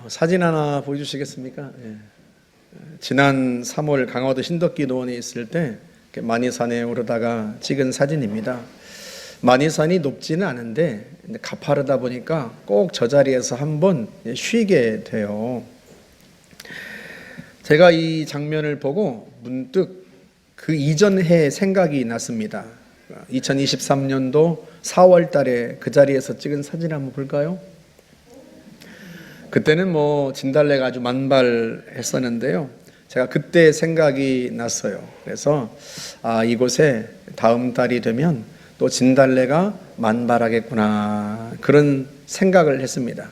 사진 하나 보여주시겠습니까? 예. 지난 3월 강화도 신덕기 노원에 있을 때 만이산에 오르다가 찍은 사진입니다. 만이산이 높지는 않은데 가파르다 보니까 꼭 저 자리에서 한번 쉬게 돼요. 제가 이 장면을 보고 문득 그 이전 해 생각이 났습니다. 2023년도 4월 달에 그 자리에서 찍은 사진 한번 볼까요? 그때는 진달래가 아주 만발했었는데요. 제가 그때 생각이 났어요. 그래서 이곳에 다음 달이 되면 또 진달래가 만발하겠구나, 그런 생각을 했습니다.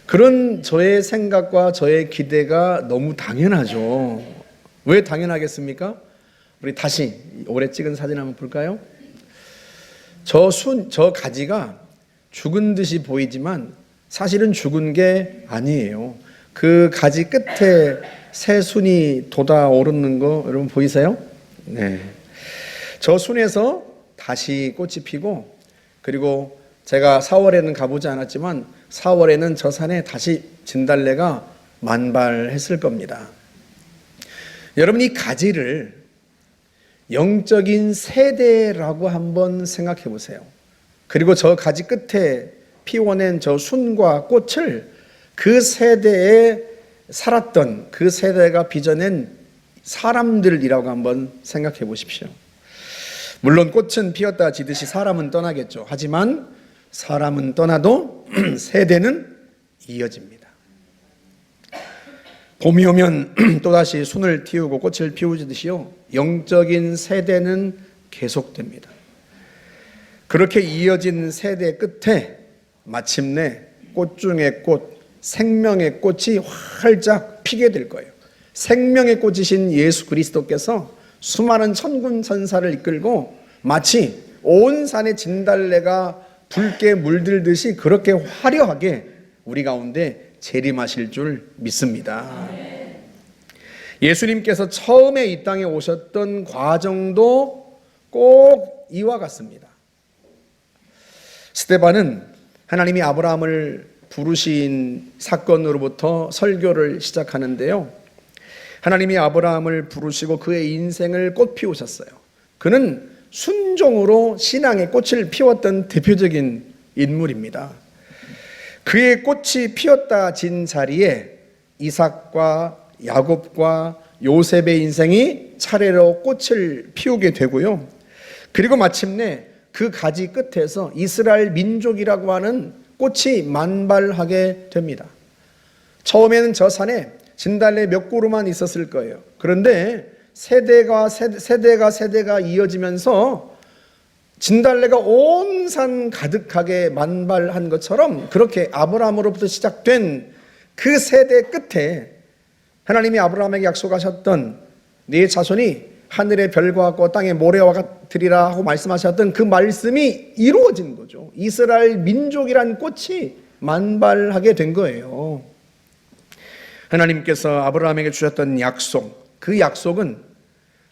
그런 저의 생각과 저의 기대가 너무 당연하죠. 왜 당연하겠습니까? 우리 다시 올해 찍은 사진 한번 볼까요? 저 가지가 죽은 듯이 보이지만 사실은 죽은 게 아니에요. 그 가지 끝에 새 순이 돋아오르는 거 여러분 보이세요? 네. 저 순에서 다시 꽃이 피고, 그리고 제가 4월에는 가보지 않았지만 4월에는 저 산에 다시 진달래가 만발했을 겁니다. 여러분, 이 가지를 영적인 세대라고 한번 생각해 보세요. 그리고 저 가지 끝에 피워낸 저 순과 꽃을 그 세대에 살았던, 그 세대가 빚어낸 사람들이라고 한번 생각해 보십시오. 물론 꽃은 피었다 지듯이 사람은 떠나겠죠. 하지만 사람은 떠나도 세대는 이어집니다. 봄이 오면 또다시 순을 틔우고 꽃을 피우듯이요, 영적인 세대는 계속됩니다. 그렇게 이어진 세대 끝에 마침내 꽃 중의 꽃, 생명의 꽃이 활짝 피게 될 거예요. 생명의 꽃이신 예수 그리스도께서 수많은 천군 천사를 이끌고 마치 온 산의 진달래가 붉게 물들듯이 그렇게 화려하게 우리 가운데 재림하실 줄 믿습니다. 예수님께서 처음에 이 땅에 오셨던 과정도 꼭 이와 같습니다. 스데반은 하나님이 아브라함을 부르신 사건으로부터 설교를 시작하는데요. 하나님이 아브라함을 부르시고 그의 인생을 꽃 피우셨어요. 그는 순종으로 신앙의 꽃을 피웠던 대표적인 인물입니다. 그의 꽃이 피었다 진 자리에 이삭과 야곱과 요셉의 인생이 차례로 꽃을 피우게 되고요. 그리고 마침내 그 가지 끝에서 이스라엘 민족이라고 하는 꽃이 만발하게 됩니다. 처음에는 저 산에 진달래 몇 그루만 있었을 거예요. 그런데 세대가 이어지면서 진달래가 온 산 가득하게 만발한 것처럼, 그렇게 아브라함으로부터 시작된 그 세대 끝에 하나님이 아브라함에게 약속하셨던 네 자손이 하늘의 별과 같고 땅의 모래와 같으리라 하고 말씀하셨던 그 말씀이 이루어진 거죠. 이스라엘 민족이란 꽃이 만발하게 된 거예요. 하나님께서 아브라함에게 주셨던 약속, 그 약속은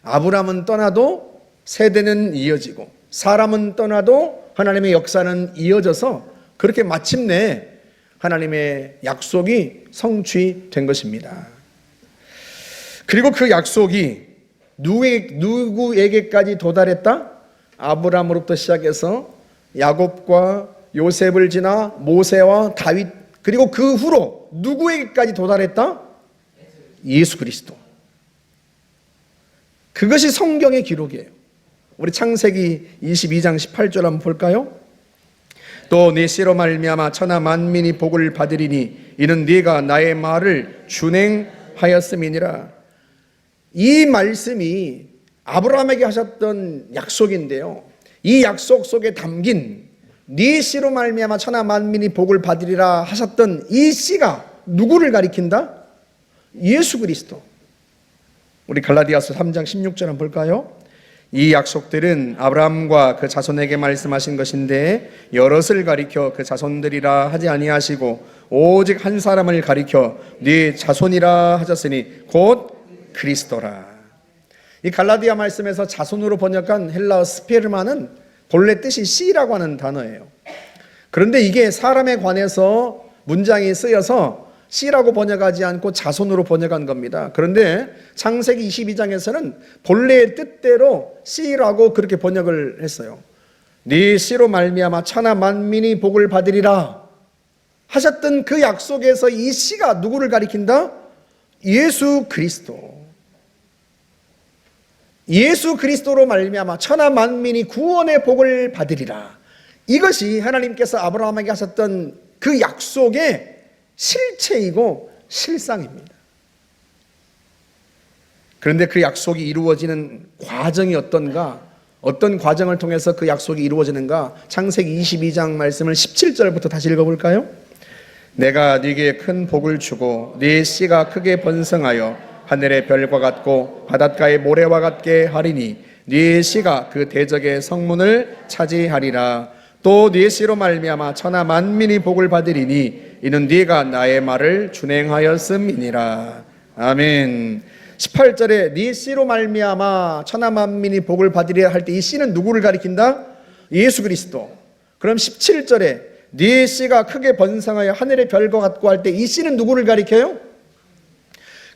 아브라함은 떠나도 세대는 이어지고 사람은 떠나도 하나님의 역사는 이어져서 그렇게 마침내 하나님의 약속이 성취된 것입니다. 그리고 그 약속이 누구에게까지 도달했다? 아브라함으로부터 시작해서 야곱과 요셉을 지나 모세와 다윗, 그리고 그 후로 누구에게까지 도달했다? 예수 그리스도. 그것이 성경의 기록이에요. 우리 창세기 22장 18절 한번 볼까요? 또 네 씨로 말미암아 천하 만민이 복을 받으리니 이는 네가 나의 말을 준행하였음이니라. 이 말씀이 아브라함에게 하셨던 약속인데요, 이 약속 속에 담긴 네 씨로 말미암아 천하 만민이 복을 받으리라 하셨던 이 씨가 누구를 가리킨다? 예수 그리스도. 우리 갈라디아서 3장 16절 한번 볼까요? 이 약속들은 아브라함과 그 자손에게 말씀하신 것인데 여럿을 가리켜 그 자손들이라 하지 아니하시고 오직 한 사람을 가리켜 네 자손이라 하셨으니 곧 그리스도라. 이 갈라디아 말씀에서 자손으로 번역한 헬라어 스페르마는 본래 뜻이 씨라고 하는 단어예요. 그런데 이게 사람에 관해서 문장이 쓰여서 씨라고 번역하지 않고 자손으로 번역한 겁니다. 그런데 창세기 22장에서는 본래의 뜻대로 씨라고 그렇게 번역을 했어요. 네 씨로 말미암아 천하 만민이 복을 받으리라 하셨던 그 약속에서 이 씨가 누구를 가리킨다? 예수 그리스도. 예수 그리스도로 말미암아 천하 만민이 구원의 복을 받으리라. 이것이 하나님께서 아브라함에게 하셨던 그 약속의 실체이고 실상입니다. 그런데 그 약속이 이루어지는 과정이 어떤가? 어떤 과정을 통해서 그 약속이 이루어지는가? 창세기 22장 말씀을 17절부터 다시 읽어볼까요? 내가 네게 큰 복을 주고 네 씨가 크게 번성하여 하늘의 별과 같고 바닷가의 모래와 같게 하리니 네 씨가 그 대적의 성문을 차지하리라. 또 네 씨로 말미암아 천하 만민이 복을 받으리니 이는 네가 나의 말을 준행하였음이니라. 아멘. 18절에 네 씨로 말미암아 천하 만민이 복을 받으리라 할 때 이 씨는 누구를 가리킨다? 예수 그리스도. 그럼 17절에 네 씨가 크게 번성하여 하늘의 별과 같고 할 때 이 씨는 누구를 가리켜요?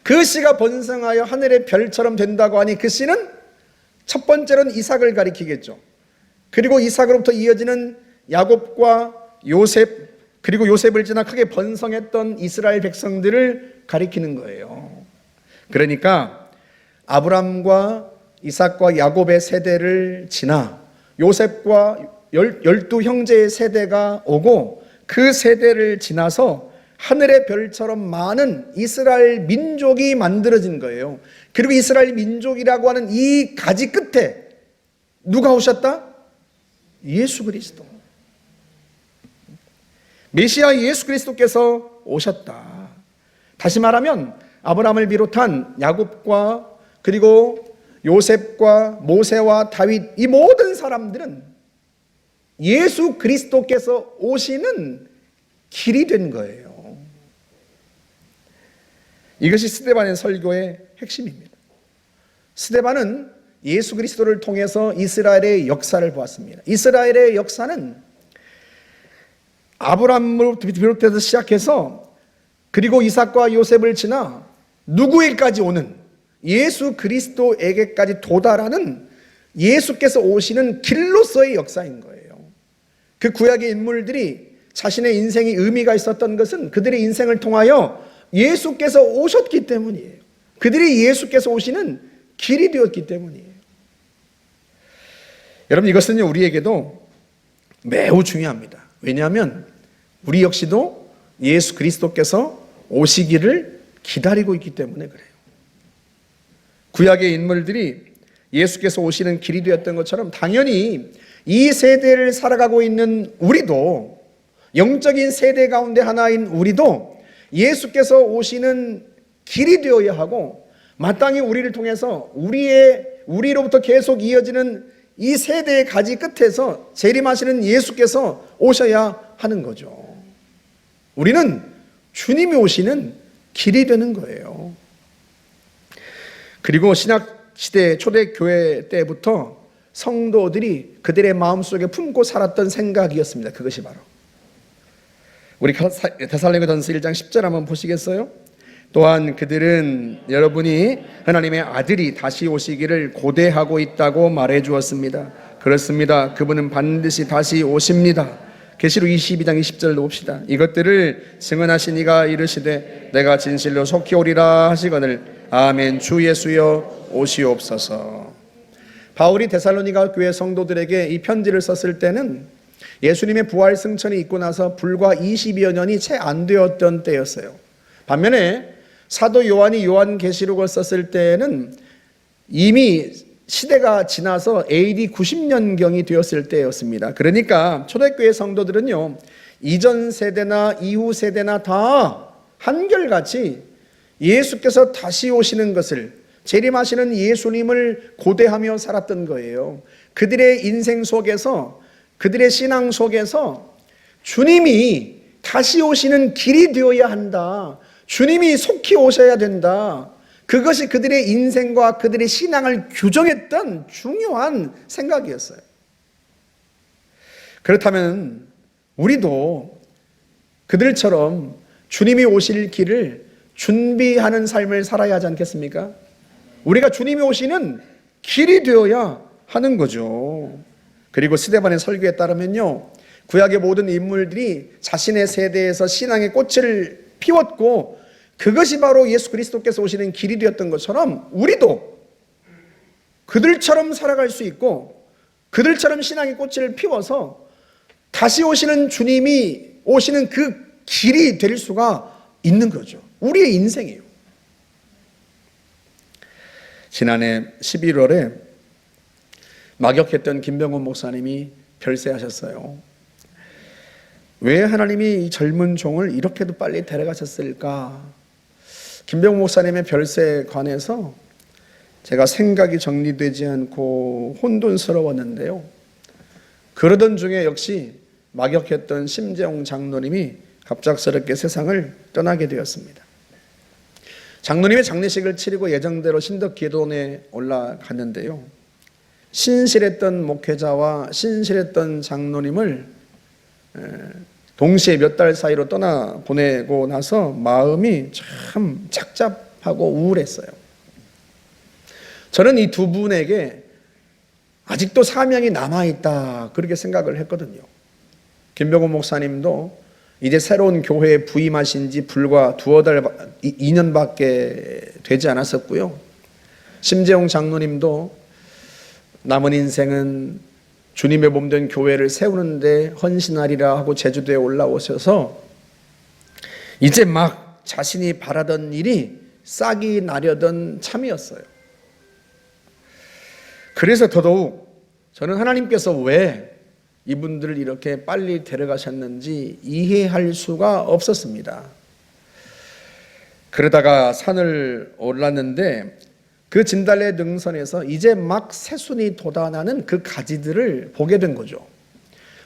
그 씨가 번성하여 하늘의 별처럼 된다고 하니 그 씨는 첫 번째로는 이삭을 가리키겠죠. 그리고 이삭으로부터 이어지는 야곱과 요셉, 그리고 요셉을 지나 크게 번성했던 이스라엘 백성들을 가리키는 거예요. 그러니까 아브람과 이삭과 야곱의 세대를 지나 요셉과 12 형제의 세대가 오고 그 세대를 지나서 하늘의 별처럼 많은 이스라엘 민족이 만들어진 거예요. 그리고 이스라엘 민족이라고 하는 이 가지 끝에 누가 오셨다? 예수 그리스도. 메시아 예수 그리스도께서 오셨다. 다시 말하면 아브라함을 비롯한 야곱과 그리고 요셉과 모세와 다윗 이 모든 사람들은 예수 그리스도께서 오시는 길이 된 거예요. 이것이 스데반의 설교의 핵심입니다. 스데반은 예수 그리스도를 통해서 이스라엘의 역사를 보았습니다. 이스라엘의 역사는 아브라함으로부터 비롯해서 시작해서 그리고 이삭과 요셉을 지나 누구에게까지 오는 예수 그리스도에게까지 도달하는 예수께서 오시는 길로서의 역사인 거예요. 그 구약의 인물들이 자신의 인생이 의미가 있었던 것은 그들의 인생을 통하여 예수께서 오셨기 때문이에요. 그들이 예수께서 오시는 길이 되었기 때문이에요. 여러분, 이것은 우리에게도 매우 중요합니다. 왜냐하면 우리 역시도 예수 그리스도께서 오시기를 기다리고 있기 때문에 그래요. 구약의 인물들이 예수께서 오시는 길이 되었던 것처럼 당연히 이 세대를 살아가고 있는 우리도, 영적인 세대 가운데 하나인 우리도 예수께서 오시는 길이 되어야 하고, 마땅히 우리를 통해서 우리로부터 계속 이어지는 이 세대의 가지 끝에서 재림하시는 예수께서 오셔야 하는 거죠. 우리는 주님이 오시는 길이 되는 거예요. 그리고 신약시대 초대교회 때부터 성도들이 그들의 마음속에 품고 살았던 생각이었습니다. 그것이 바로 우리 데살로니가전서 1장 10절 한번 보시겠어요? 또한 그들은 여러분이 하나님의 아들이 다시 오시기를 고대하고 있다고 말해 주었습니다. 그렇습니다. 그분은 반드시 다시 오십니다. 계시록 22장 20절로 봅시다. 이것들을 증언하신 이가 이르시되 내가 진실로 속히 오리라 하시거늘 아멘. 주 예수여 오시옵소서. 바울이 데살로니가 교회 성도들에게 이 편지를 썼을 때는 예수님의 부활 승천이 있고 나서 불과 20여 년이 채 안 되었던 때였어요. 반면에 사도 요한이 요한계시록을 썼을 때는 이미 시대가 지나서 AD 90년경이 되었을 때였습니다. 그러니까 초대교회 성도들은요, 이전 세대나 이후 세대나 다 한결같이 예수께서 다시 오시는 것을, 재림하시는 예수님을 고대하며 살았던 거예요. 그들의 인생 속에서, 그들의 신앙 속에서 주님이 다시 오시는 길이 되어야 한다. 주님이 속히 오셔야 된다. 그것이 그들의 인생과 그들의 신앙을 규정했던 중요한 생각이었어요. 그렇다면 우리도 그들처럼 주님이 오실 길을 준비하는 삶을 살아야 하지 않겠습니까? 우리가 주님이 오시는 길이 되어야 하는 거죠. 그리고 스데반의 설교에 따르면요, 구약의 모든 인물들이 자신의 세대에서 신앙의 꽃을 피웠고 그것이 바로 예수 그리스도께서 오시는 길이 되었던 것처럼 우리도 그들처럼 살아갈 수 있고 그들처럼 신앙의 꽃을 피워서 다시 오시는 주님이 오시는 그 길이 될 수가 있는 거죠. 우리의 인생이에요. 지난해 11월에 막역했던 김병훈 목사님이 별세하셨어요. 왜 하나님이 이 젊은 종을 이렇게도 빨리 데려가셨을까? 김병훈 목사님의 별세에 관해서 제가 생각이 정리되지 않고 혼돈스러웠는데요. 그러던 중에 역시 막역했던 심재홍 장로님이 갑작스럽게 세상을 떠나게 되었습니다. 장로님의 장례식을 치르고 예정대로 신덕기도원에 올라갔는데요. 신실했던 목회자와 신실했던 장로님을 동시에 몇 달 사이로 떠나보내고 나서 마음이 참 착잡하고 우울했어요. 저는 이 두 분에게 아직도 사명이 남아있다 그렇게 생각을 했거든요. 김병훈 목사님도 이제 새로운 교회에 부임하신 지 불과 2년밖에 되지 않았었고요. 심재홍 장로님도 남은 인생은 주님의 몸된 교회를 세우는데 헌신하리라 하고 제주도에 올라오셔서 이제 막 자신이 바라던 일이 싹이 나려던 참이었어요. 그래서 더더욱 저는 하나님께서 왜 이분들을 이렇게 빨리 데려가셨는지 이해할 수가 없었습니다. 그러다가 산을 올랐는데 그 진달래 능선에서 이제 막 새순이 돋아나는 그 가지들을 보게 된 거죠.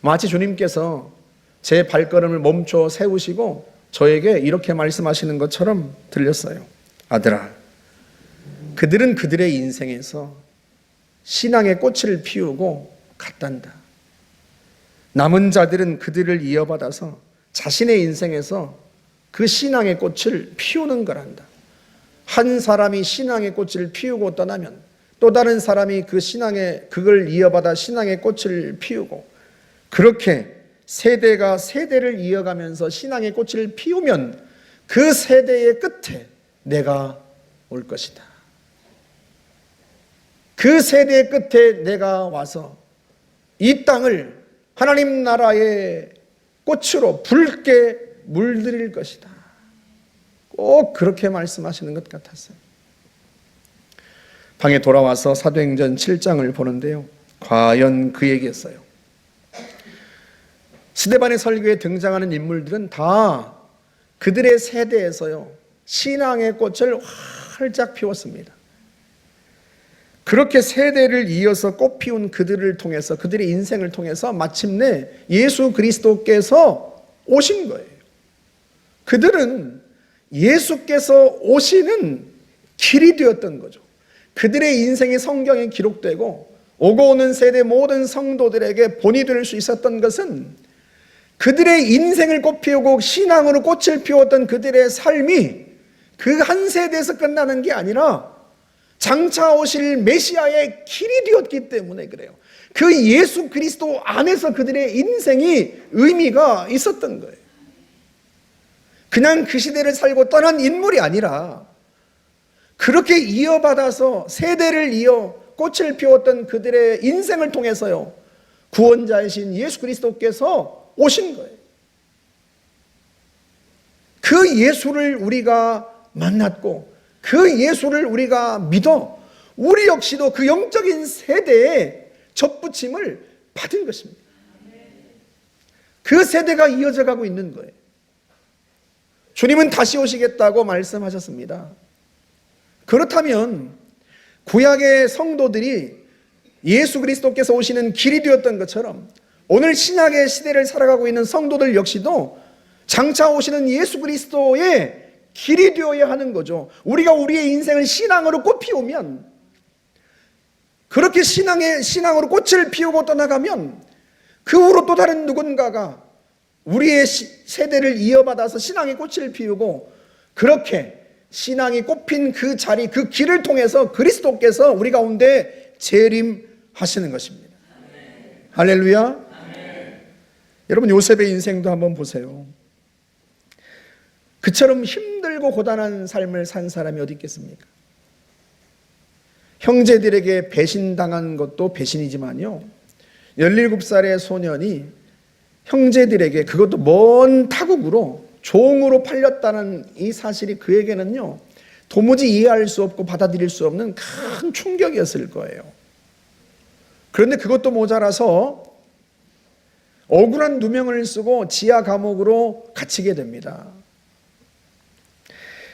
마치 주님께서 제 발걸음을 멈춰 세우시고 저에게 이렇게 말씀하시는 것처럼 들렸어요. 아들아, 그들은 그들의 인생에서 신앙의 꽃을 피우고 갔단다. 남은 자들은 그들을 이어받아서 자신의 인생에서 그 신앙의 꽃을 피우는 거란다. 한 사람이 신앙의 꽃을 피우고 떠나면 또 다른 사람이 그걸 이어받아 신앙의 꽃을 피우고, 그렇게 세대가 세대를 이어가면서 신앙의 꽃을 피우면 그 세대의 끝에 내가 올 것이다. 그 세대의 끝에 내가 와서 이 땅을 하나님 나라의 꽃으로 붉게 물들일 것이다. 꼭 그렇게 말씀하시는 것 같았어요. 방에 돌아와서 사도행전 7장을 보는데요. 과연 그 얘기였어요. 스데반의 설교에 등장하는 인물들은 다 그들의 세대에서요, 신앙의 꽃을 활짝 피웠습니다. 그렇게 세대를 이어서 꽃 피운 그들을 통해서, 그들의 인생을 통해서 마침내 예수 그리스도께서 오신 거예요. 그들은 예수께서 오시는 길이 되었던 거죠. 그들의 인생이 성경에 기록되고 오고 오는 세대 모든 성도들에게 본이 될 수 있었던 것은 그들의 인생을 꽃 피우고 신앙으로 꽃을 피웠던 그들의 삶이 그 한 세대에서 끝나는 게 아니라 장차 오실 메시아의 길이 되었기 때문에 그래요. 그 예수 그리스도 안에서 그들의 인생이 의미가 있었던 거예요. 그냥 그 시대를 살고 떠난 인물이 아니라 그렇게 이어받아서 세대를 이어 꽃을 피웠던 그들의 인생을 통해서요, 구원자이신 예수 그리스도께서 오신 거예요. 그 예수를 우리가 만났고 그 예수를 우리가 믿어 우리 역시도 그 영적인 세대에 접붙임을 받은 것입니다. 그 세대가 이어져 가고 있는 거예요. 주님은 다시 오시겠다고 말씀하셨습니다. 그렇다면 구약의 성도들이 예수 그리스도께서 오시는 길이 되었던 것처럼 오늘 신약의 시대를 살아가고 있는 성도들 역시도 장차 오시는 예수 그리스도의 길이 되어야 하는 거죠. 우리가 우리의 인생을 신앙으로 꽃 피우면, 그렇게 신앙으로 꽃을 피우고 떠나가면 그 후로 또 다른 누군가가 우리의 세대를 이어받아서 신앙의 꽃을 피우고, 그렇게 신앙이 꽃핀 그 자리, 그 길을 통해서 그리스도께서 우리 가운데 재림하시는 것입니다. 할렐루야. 여러분, 요셉의 인생도 한번 보세요. 그처럼 힘들고 고단한 삶을 산 사람이 어디 있겠습니까? 형제들에게 배신당한 것도 배신이지만요, 17살의 소년이 형제들에게, 그것도 먼 타국으로 종으로 팔렸다는 이 사실이 그에게는요, 도무지 이해할 수 없고 받아들일 수 없는 큰 충격이었을 거예요. 그런데 그것도 모자라서 억울한 누명을 쓰고 지하 감옥으로 갇히게 됩니다.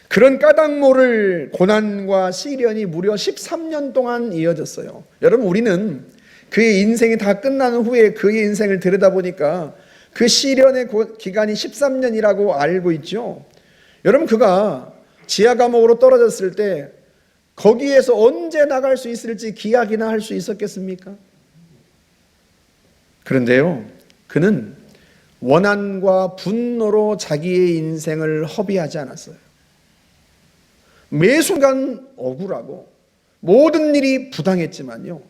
그런 까닭모를 고난과 시련이 무려 13년 동안 이어졌어요. 여러분, 우리는 그의 인생이 다 끝난 후에 그의 인생을 들여다보니까 그 시련의 기간이 13년이라고 알고 있죠. 여러분, 그가 지하 감옥으로 떨어졌을 때 거기에서 언제 나갈 수 있을지 기약이나 할 수 있었겠습니까? 그런데요, 그는 원한과 분노로 자기의 인생을 허비하지 않았어요. 매 순간 억울하고 모든 일이 부당했지만요,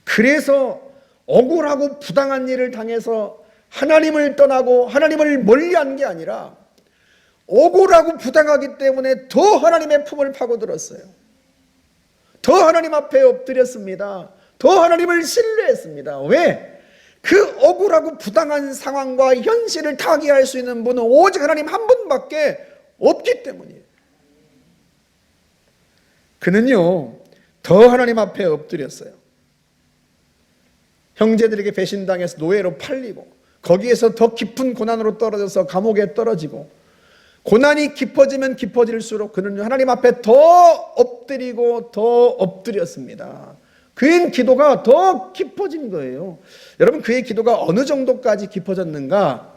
그래서 억울하고 부당한 일을 당해서 하나님을 떠나고 하나님을 멀리한 게 아니라 억울하고 부당하기 때문에 더 하나님의 품을 파고들었어요. 더 하나님 앞에 엎드렸습니다. 더 하나님을 신뢰했습니다. 왜? 그 억울하고 부당한 상황과 현실을 타개할 수 있는 분은 오직 하나님 한 분밖에 없기 때문이에요. 그는요, 더 하나님 앞에 엎드렸어요. 형제들에게 배신당해서 노예로 팔리고, 거기에서 더 깊은 고난으로 떨어져서 감옥에 떨어지고, 고난이 깊어지면 깊어질수록 그는 하나님 앞에 더 엎드리고 더 엎드렸습니다. 그의 기도가 더 깊어진 거예요. 여러분, 그의 기도가 어느 정도까지 깊어졌는가?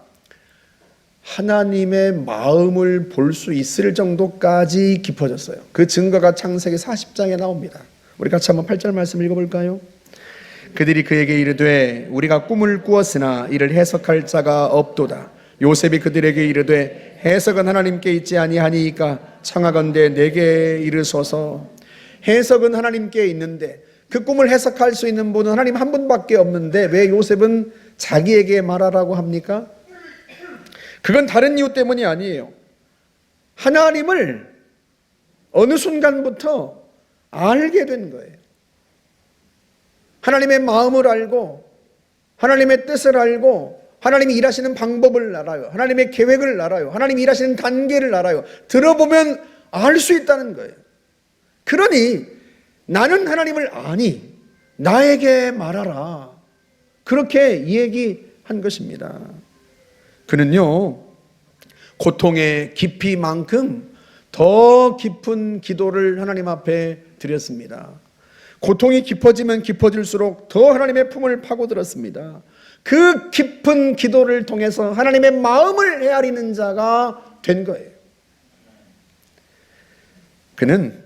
하나님의 마음을 볼 수 있을 정도까지 깊어졌어요. 그 증거가 창세기 40장에 나옵니다. 우리 같이 한번 8절 말씀 읽어볼까요? 그들이 그에게 이르되 우리가 꿈을 꾸었으나 이를 해석할 자가 없도다. 요셉이 그들에게 이르되 해석은 하나님께 있지 아니하니이까 청하건대 내게 이르소서. 해석은 하나님께 있는데 그 꿈을 해석할 수 있는 분은 하나님 한 분밖에 없는데 왜 요셉은 자기에게 말하라고 합니까? 그건 다른 이유 때문이 아니에요. 하나님을 어느 순간부터 알게 된 거예요. 하나님의 마음을 알고 하나님의 뜻을 알고 하나님이 일하시는 방법을 알아요. 하나님의 계획을 알아요. 하나님이 일하시는 단계를 알아요. 들어보면 알 수 있다는 거예요. 그러니 나는 하나님을 아니 나에게 말하라, 그렇게 얘기한 것입니다. 그는요, 고통의 깊이만큼 더 깊은 기도를 하나님 앞에 드렸습니다. 고통이 깊어지면 깊어질수록 더 하나님의 품을 파고들었습니다. 그 깊은 기도를 통해서 하나님의 마음을 헤아리는 자가 된 거예요. 그는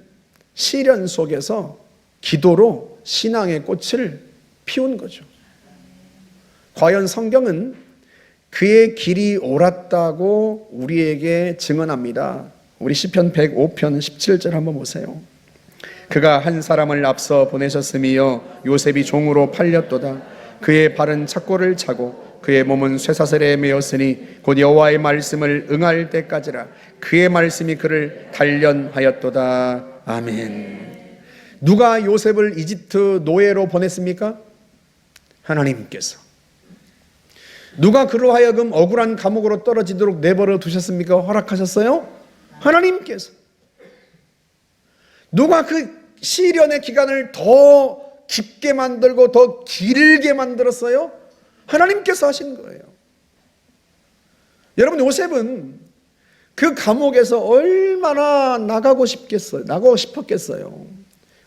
시련 속에서 기도로 신앙의 꽃을 피운 거죠. 과연 성경은 그의 길이 옳았다고 우리에게 증언합니다. 우리 시편 105편 17절 한번 보세요. 그가 한 사람을 앞서 보내셨으며 요셉이 종으로 팔렸도다. 그의 발은 착고를 차고 그의 몸은 쇠사슬에 매였으니 곧 여호와의 말씀을 응할 때까지라. 그의 말씀이 그를 단련하였도다. 아멘. 누가 요셉을 이집트 노예로 보냈습니까? 하나님께서. 누가 그로 하여금 억울한 감옥으로 떨어지도록 내버려 두셨습니까? 허락하셨어요? 하나님께서. 누가 그 시련의 기간을 더 깊게 만들고 더 길게 만들었어요? 하나님께서 하신 거예요. 여러분, 요셉은 그 감옥에서 얼마나 나가고 싶었겠어요.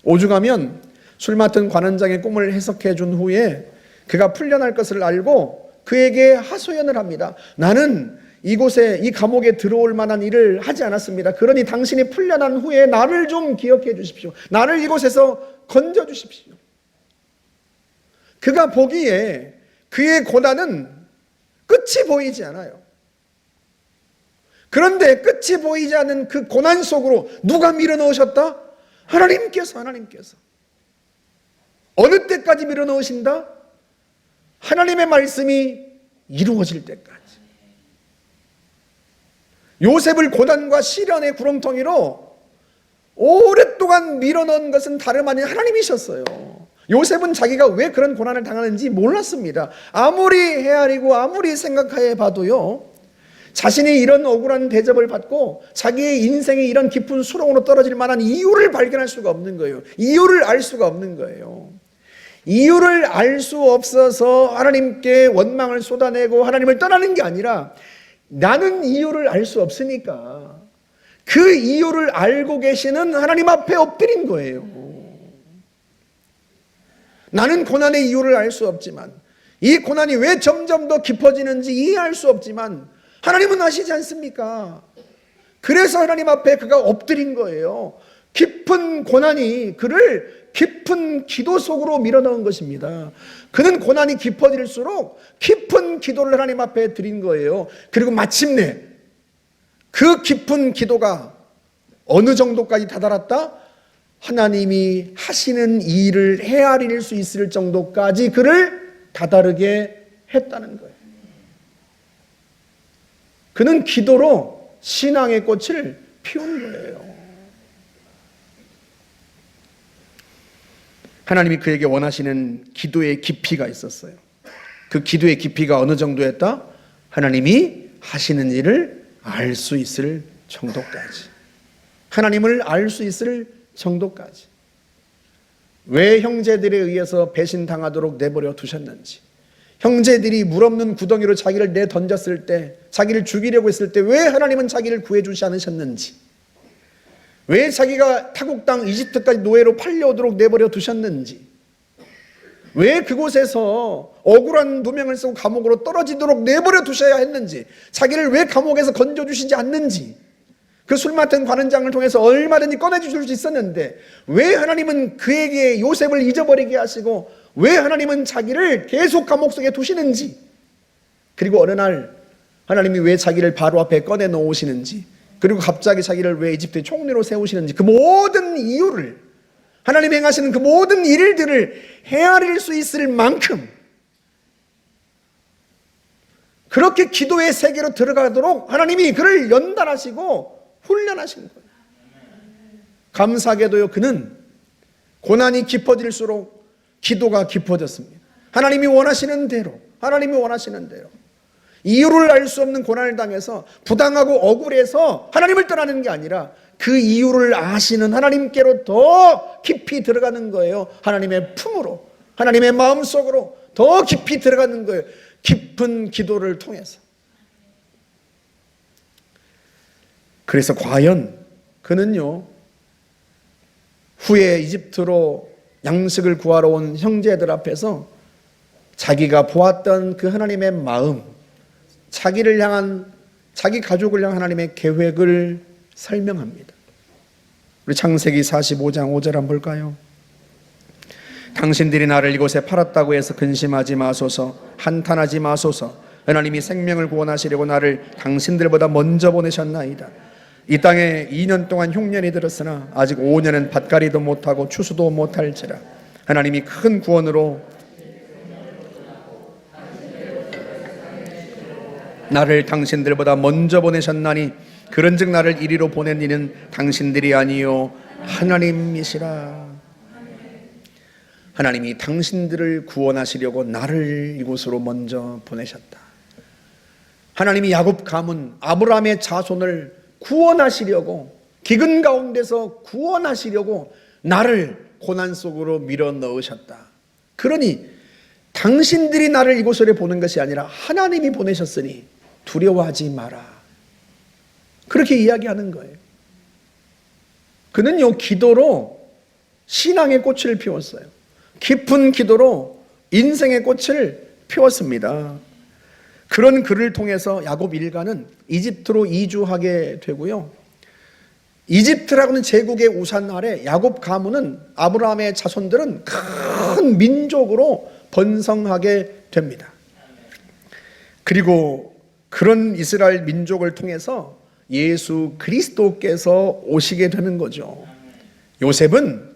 오죽하면 술 맡은 관원장의 꿈을 해석해 준 후에 그가 풀려날 것을 알고 그에게 하소연을 합니다. 나는 이곳에, 이 감옥에 들어올 만한 일을 하지 않았습니다. 그러니 당신이 풀려난 후에 나를 좀 기억해 주십시오. 나를 이곳에서 건져 주십시오. 그가 보기에 그의 고난은 끝이 보이지 않아요. 그런데 끝이 보이지 않는 그 고난 속으로 누가 밀어넣으셨다? 하나님께서. 어느 때까지 밀어넣으신다? 하나님의 말씀이 이루어질 때까지. 요셉을 고난과 시련의 구렁텅이로 오랫동안 밀어넣은 것은 다름 아닌 하나님이셨어요. 요셉은 자기가 왜 그런 고난을 당하는지 몰랐습니다. 아무리 헤아리고 아무리 생각해 봐도요, 자신이 이런 억울한 대접을 받고 자기의 인생이 이런 깊은 수렁으로 떨어질 만한 이유를 발견할 수가 없는 거예요. 이유를 알 수가 없는 거예요. 이유를 알 수 없어서 하나님께 원망을 쏟아내고 하나님을 떠나는 게 아니라, 나는 이유를 알 수 없으니까 그 이유를 알고 계시는 하나님 앞에 엎드린 거예요. 나는 고난의 이유를 알 수 없지만, 이 고난이 왜 점점 더 깊어지는지 이해할 수 없지만 하나님은 아시지 않습니까? 그래서 하나님 앞에 그가 엎드린 거예요. 깊은 고난이 그를 깊은 기도 속으로 밀어넣은 것입니다. 그는 고난이 깊어질수록 깊은 기도를 하나님 앞에 드린 거예요. 그리고 마침내 그 깊은 기도가 어느 정도까지 다다랐다? 하나님이 하시는 이 일을 헤아릴 수 있을 정도까지 그를 다다르게 했다는 거예요. 그는 기도로 신앙의 꽃을 피운 거예요. 하나님이 그에게 원하시는 기도의 깊이가 있었어요. 그 기도의 깊이가 어느 정도였다? 하나님이 하시는 일을 알 수 있을 정도까지. 하나님을 알 수 있을 정도까지. 왜 형제들에 의해서 배신당하도록 내버려 두셨는지, 형제들이 물 없는 구덩이로 자기를 내던졌을 때, 자기를 죽이려고 했을 때 왜 하나님은 자기를 구해주지 않으셨는지, 왜 자기가 타국 땅 이집트까지 노예로 팔려오도록 내버려 두셨는지, 왜 그곳에서 억울한 누명을 쓰고 감옥으로 떨어지도록 내버려 두셔야 했는지, 자기를 왜 감옥에서 건져주시지 않는지, 그 술 맡은 관원장을 통해서 얼마든지 꺼내줄 수 있었는데 왜 하나님은 그에게 요셉을 잊어버리게 하시고, 왜 하나님은 자기를 계속 감옥 속에 두시는지, 그리고 어느 날 하나님이 왜 자기를 바로 앞에 꺼내 놓으시는지, 그리고 갑자기 자기를 왜 이집트의 총리로 세우시는지, 그 모든 이유를, 하나님이 행하시는 그 모든 일들을 헤아릴 수 있을 만큼 그렇게 기도의 세계로 들어가도록 하나님이 그를 연단하시고 훈련하신 거예요. 감사하게도요, 그는 고난이 깊어질수록 기도가 깊어졌습니다. 하나님이 원하시는 대로, 이유를 알 수 없는 고난을 당해서 부당하고 억울해서 하나님을 떠나는 게 아니라 그 이유를 아시는 하나님께로 더 깊이 들어가는 거예요. 하나님의 품으로, 하나님의 마음속으로 더 깊이 들어가는 거예요. 깊은 기도를 통해서. 그래서 과연 그는요, 후에 이집트로 양식을 구하러 온 형제들 앞에서 자기가 보았던 그 하나님의 마음, 자기를 향한, 자기 가족을 향한 하나님의 계획을 설명합니다. 우리 창세기 45장 5절 한번 볼까요? 당신들이 나를 이곳에 팔았다고 해서 근심하지 마소서, 한탄하지 마소서. 하나님이 생명을 구원하시려고 나를 당신들보다 먼저 보내셨나이다. 이 땅에 2년 동안 흉년이 들었으나 아직 5년은 밭갈이도 못하고 추수도 못할지라. 하나님이 큰 구원으로 나를 당신들보다 먼저 보내셨나니 그런즉 나를 이리로 보낸 이는 당신들이 아니요 하나님이시라. 하나님이 당신들을 구원하시려고 나를 이곳으로 먼저 보내셨다. 하나님이 야곱 가문 아브라함의 자손을 구원하시려고, 기근 가운데서 구원하시려고 나를 고난 속으로 밀어 넣으셨다. 그러니 당신들이 나를 이곳으로 보낸 것이 아니라 하나님이 보내셨으니 두려워하지 마라. 그렇게 이야기하는 거예요. 그는요, 기도로 신앙의 꽃을 피웠어요. 깊은 기도로 인생의 꽃을 피웠습니다. 그런 그를 통해서 야곱 일가는 이집트로 이주하게 되고요, 이집트라고는 제국의 우산 아래 야곱 가문은, 아브라함의 자손들은 큰 민족으로 번성하게 됩니다. 그리고 그런 이스라엘 민족을 통해서 예수 그리스도께서 오시게 되는 거죠. 요셉은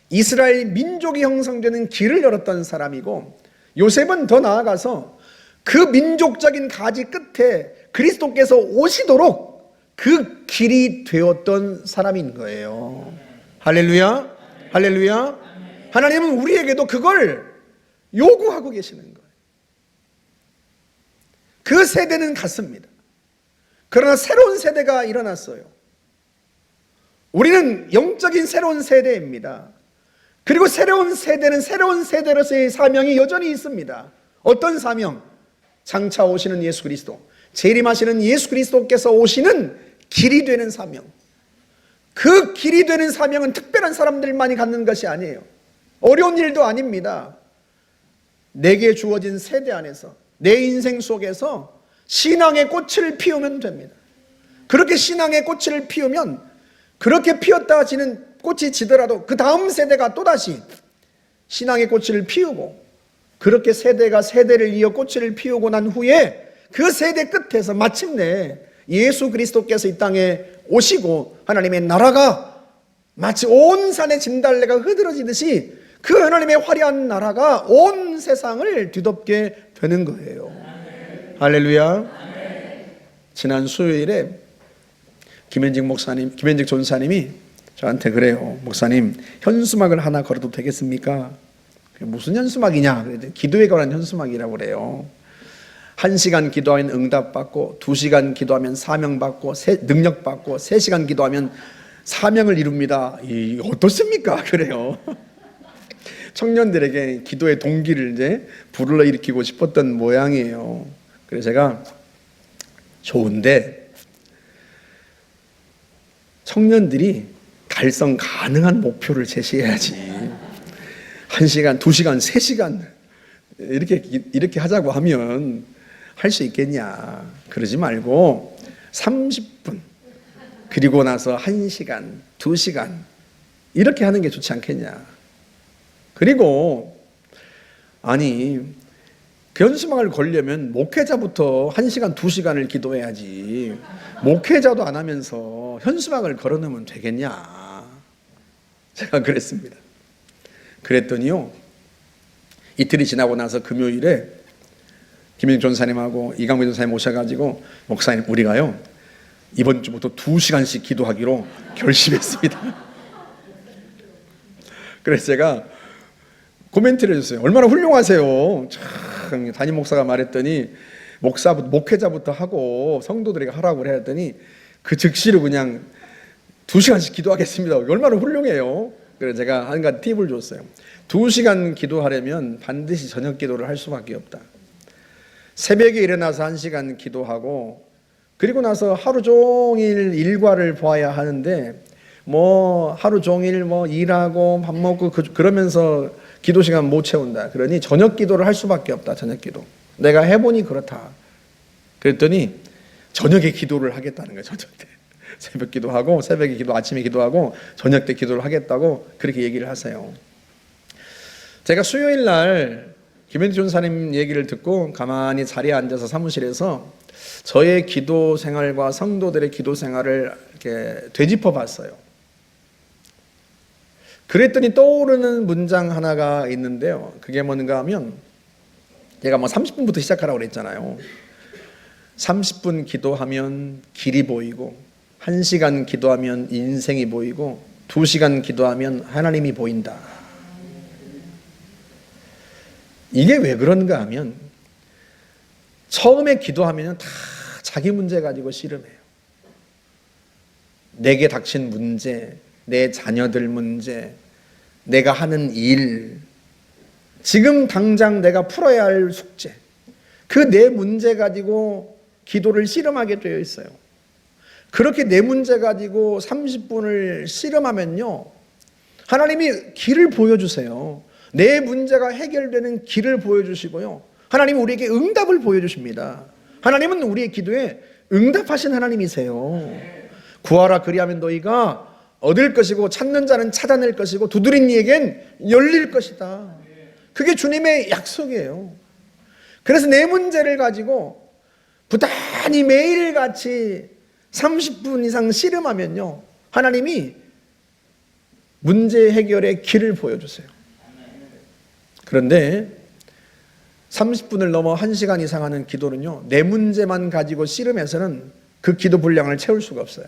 이스라엘 민족이 형성되는 길을 열었던 사람이고, 요셉은 더 나아가서 그 민족적인 가지 끝에 그리스도께서 오시도록 그 길이 되었던 사람인 거예요. 할렐루야, 할렐루야. 하나님은 우리에게도 그걸 요구하고 계시는 거예요. 그 세대는 갔습니다. 그러나 새로운 세대가 일어났어요. 우리는 영적인 새로운 세대입니다. 그리고 새로운 세대는 새로운 세대로서의 사명이 여전히 있습니다. 어떤 사명? 장차 오시는 예수 그리스도, 재림하시는 예수 그리스도께서 오시는 길이 되는 사명. 그 길이 되는 사명은 특별한 사람들만이 갖는 것이 아니에요. 어려운 일도 아닙니다. 내게 주어진 세대 안에서, 내 인생 속에서 신앙의 꽃을 피우면 됩니다. 그렇게 신앙의 꽃을 피우면, 그렇게 피었다 지는 꽃이 지더라도 그 다음 세대가 또다시 신앙의 꽃을 피우고, 그렇게 세대가 세대를 이어 꽃을 피우고 난 후에 그 세대 끝에서 마침내 예수 그리스도께서 이 땅에 오시고 하나님의 나라가 마치 온 산의 진달래가 흐드러지듯이 그 하나님의 화려한 나라가 온 세상을 뒤덮게 되는 거예요. 할렐루야. 지난 수요일에 김현직 전사님이 저한테 그래요. 목사님, 현수막을 하나 걸어도 되겠습니까? 무슨 현수막이냐? 그랬더니 기도에 관한 현수막이라고 그래요. 1시간 기도하면 응답받고, 2시간 기도하면 사명받고, 능력받고, 3시간 기도하면 사명을 이룹니다. 어떻습니까? 그래요. 청년들에게 기도의 동기를 이제 불러일으키고 싶었던 모양이에요. 그래서 제가 좋은데, 청년들이 달성 가능한 목표를 제시해야지. 1시간, 2시간, 3시간 이렇게 하자고 하면 할 수 있겠냐. 그러지 말고 30분, 그리고 나서 1시간, 2시간 이렇게 하는 게 좋지 않겠냐. 그리고 아니, 그 현수막을 걸려면 목회자부터 1시간, 2시간을 기도해야지. 목회자도 안 하면서 현수막을 걸어놓으면 되겠냐. 제가 그랬습니다. 그랬더니요, 이틀이 지나고 나서 금요일에 김현직 전사님하고 이강민 전사님 오셔가지고, 목사님, 우리가요 이번 주부터 2시간씩 기도하기로 결심했습니다. 그래서 제가 코멘트를 해줬어요. 얼마나 훌륭하세요. 참, 담임 목사가 말했더니 목회자부터 하고 성도들에게 하라고 그랬더니 그 즉시로 그냥 2시간씩 기도하겠습니다. 얼마나 훌륭해요. 그래서 제가 한 가지 팁을 줬어요. 2시간 기도하려면 반드시 저녁 기도를 할 수밖에 없다. 새벽에 일어나서 1시간 기도하고, 그리고 나서 하루 종일 일과를 보아야 하는데, 하루 종일 일하고 밥 먹고 그러면서 기도 시간 못 채운다. 그러니 저녁 기도를 할 수밖에 없다. 저녁 기도. 내가 해보니 그렇다. 그랬더니 저녁에 기도를 하겠다는 거예요. 저녁 때. 새벽 기도하고, 새벽에 기도, 아침에 기도하고, 저녁 때 기도를 하겠다고 그렇게 얘기를 하세요. 제가 수요일 날 김현직 전사님 얘기를 듣고 가만히 자리에 앉아서 사무실에서 저의 기도 생활과 성도들의 기도 생활을 이렇게 되짚어 봤어요. 그랬더니 떠오르는 문장 하나가 있는데요. 그게 뭔가 하면, 제가 30분부터 시작하라고 그랬잖아요. 30분 기도하면 길이 보이고, 1시간 기도하면 인생이 보이고, 2시간 기도하면 하나님이 보인다. 이게 왜 그런가 하면, 처음에 기도하면 다 자기 문제 가지고 씨름해요. 내게 닥친 문제, 내 자녀들 문제, 내가 하는 일, 지금 당장 내가 풀어야 할 숙제, 그 내 문제 가지고 기도를 씨름하게 되어 있어요. 그렇게 내 문제 가지고 30분을 씨름하면요, 하나님이 길을 보여주세요. 내 문제가 해결되는 길을 보여주시고요, 하나님은 우리에게 응답을 보여주십니다. 하나님은 우리의 기도에 응답하신 하나님이세요. 구하라 그리하면 너희가 얻을 것이고, 찾는 자는 찾아낼 것이고, 두드린 이에겐 열릴 것이다. 그게 주님의 약속이에요. 그래서 내 문제를 가지고 부단히 매일같이 30분 이상 씨름하면요, 하나님이 문제 해결의 길을 보여주세요. 그런데 30분을 넘어 1시간 이상 하는 기도는요, 내 문제만 가지고 씨름해서는 그 기도 분량을 채울 수가 없어요.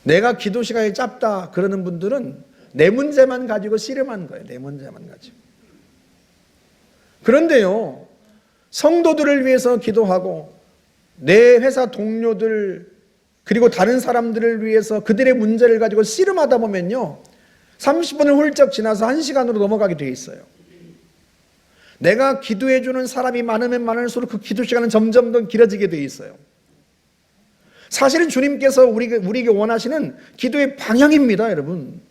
내가 기도 시간이 짧다 그러는 분들은 내 문제만 가지고 씨름하는 거예요. 내 문제만 가지고. 그런데요, 성도들을 위해서 기도하고 내 회사 동료들 그리고 다른 사람들을 위해서 그들의 문제를 가지고 씨름하다 보면요, 30분을 훌쩍 지나서 1시간으로 넘어가게 되어 있어요. 내가 기도해 주는 사람이 많으면 많을수록 그 기도 시간은 점점 더 길어지게 되어 있어요. 사실은 주님께서 우리에게 원하시는 기도의 방향입니다, 여러분.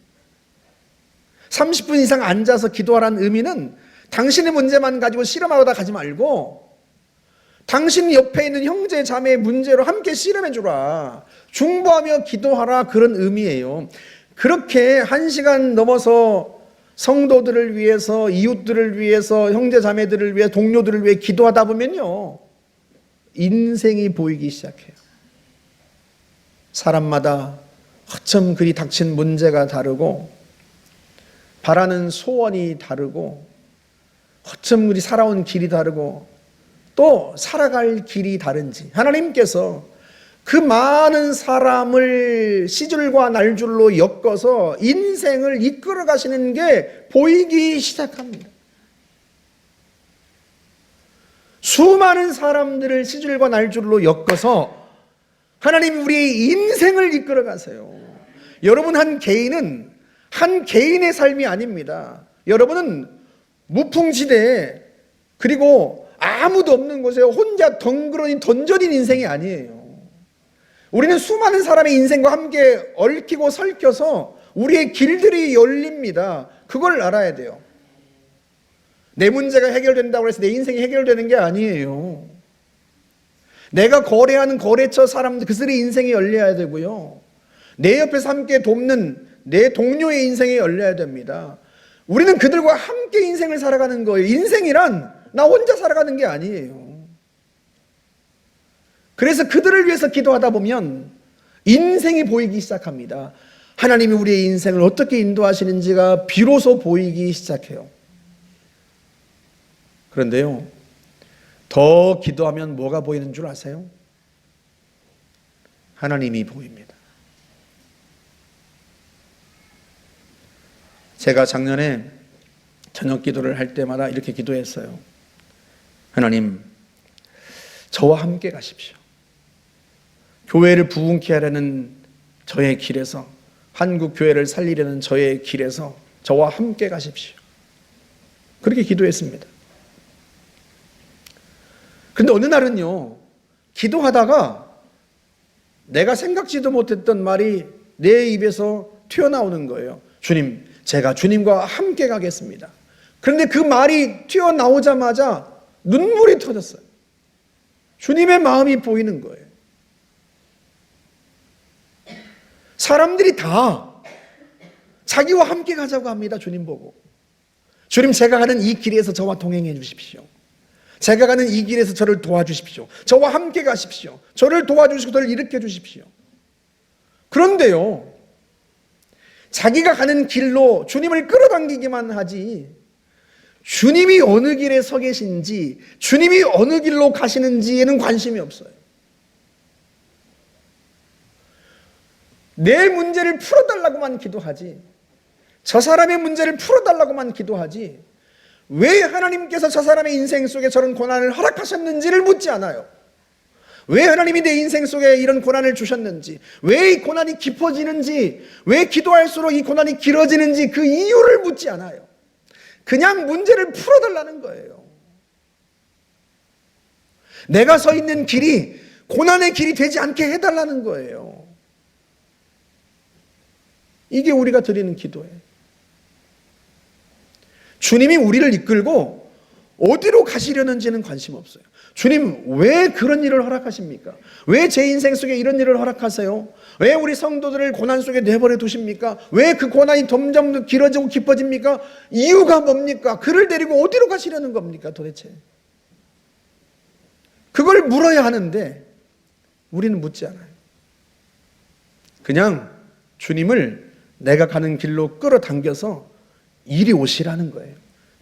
30분 이상 앉아서 기도하라는 의미는 당신의 문제만 가지고 씨름하다 가지 말고 당신 옆에 있는 형제 자매의 문제로 함께 씨름해 주라, 중보하며 기도하라, 그런 의미예요. 그렇게 1시간 넘어서 성도들을 위해서, 이웃들을 위해서, 형제 자매들을 위해, 동료들을 위해 기도하다 보면요, 인생이 보이기 시작해요. 사람마다 어쩜 그리 닥친 문제가 다르고 바라는 소원이 다르고 어쩜 그리 살아온 길이 다르고 또 살아갈 길이 다른지 하나님께서 그 많은 사람을 시줄과 날줄로 엮어서 인생을 이끌어 가시는 게 보이기 시작합니다. 수많은 사람들을 시줄과 날줄로 엮어서 하나님이 우리의 인생을 이끌어 가세요. 여러분, 한 개인은 한 개인의 삶이 아닙니다. 여러분은 무풍지대에, 그리고 아무도 없는 곳에 혼자 덩그러니 던져진 인생이 아니에요. 우리는 수많은 사람의 인생과 함께 얽히고 설켜서 우리의 길들이 열립니다. 그걸 알아야 돼요. 내 문제가 해결된다고 해서 내 인생이 해결되는 게 아니에요. 내가 거래하는 거래처 사람들, 그들의 인생이 열려야 되고요, 내 옆에서 함께 돕는 내 동료의 인생이 열려야 됩니다. 우리는 그들과 함께 인생을 살아가는 거예요. 인생이란 나 혼자 살아가는 게 아니에요. 그래서 그들을 위해서 기도하다 보면 인생이 보이기 시작합니다. 하나님이 우리의 인생을 어떻게 인도하시는지가 비로소 보이기 시작해요. 그런데요, 더 기도하면 뭐가 보이는 줄 아세요? 하나님이 보입니다. 제가 작년에 저녁 기도를 할 때마다 이렇게 기도했어요. 하나님, 저와 함께 가십시오. 교회를 부흥케 하려는 저의 길에서, 한국 교회를 살리려는 저의 길에서 저와 함께 가십시오. 그렇게 기도했습니다. 근데 어느 날은요, 기도하다가 내가 생각지도 못했던 말이 내 입에서 튀어나오는 거예요. 주님, 제가 주님과 함께 가겠습니다. 그런데 그 말이 튀어나오자마자 눈물이 터졌어요. 주님의 마음이 보이는 거예요. 사람들이 다 자기와 함께 가자고 합니다. 주님 보고. 주님, 제가 가는 이 길에서 저와 동행해 주십시오. 제가 가는 이 길에서 저를 도와주십시오. 저와 함께 가십시오. 저를 도와주시고 저를 일으켜 주십시오. 그런데요, 자기가 가는 길로 주님을 끌어당기기만 하지 주님이 어느 길에 서 계신지, 주님이 어느 길로 가시는지에는 관심이 없어요. 내 문제를 풀어달라고만 기도하지, 저 사람의 문제를 풀어달라고만 기도하지, 왜 하나님께서 저 사람의 인생 속에 저런 고난을 허락하셨는지를 묻지 않아요. 왜 하나님이 내 인생 속에 이런 고난을 주셨는지, 왜 이 고난이 깊어지는지, 왜 기도할수록 이 고난이 길어지는지 그 이유를 묻지 않아요. 그냥 문제를 풀어달라는 거예요. 내가 서 있는 길이 고난의 길이 되지 않게 해달라는 거예요. 이게 우리가 드리는 기도예요. 주님이 우리를 이끌고 어디로 가시려는지는 관심 없어요. 주님, 왜 그런 일을 허락하십니까? 왜 제 인생 속에 이런 일을 허락하세요? 왜 우리 성도들을 고난 속에 내버려 두십니까? 왜 그 고난이 점점 길어지고 깊어집니까? 이유가 뭡니까? 그를 데리고 어디로 가시려는 겁니까 도대체? 그걸 물어야 하는데 우리는 묻지 않아요. 그냥 주님을 내가 가는 길로 끌어당겨서 이리 오시라는 거예요.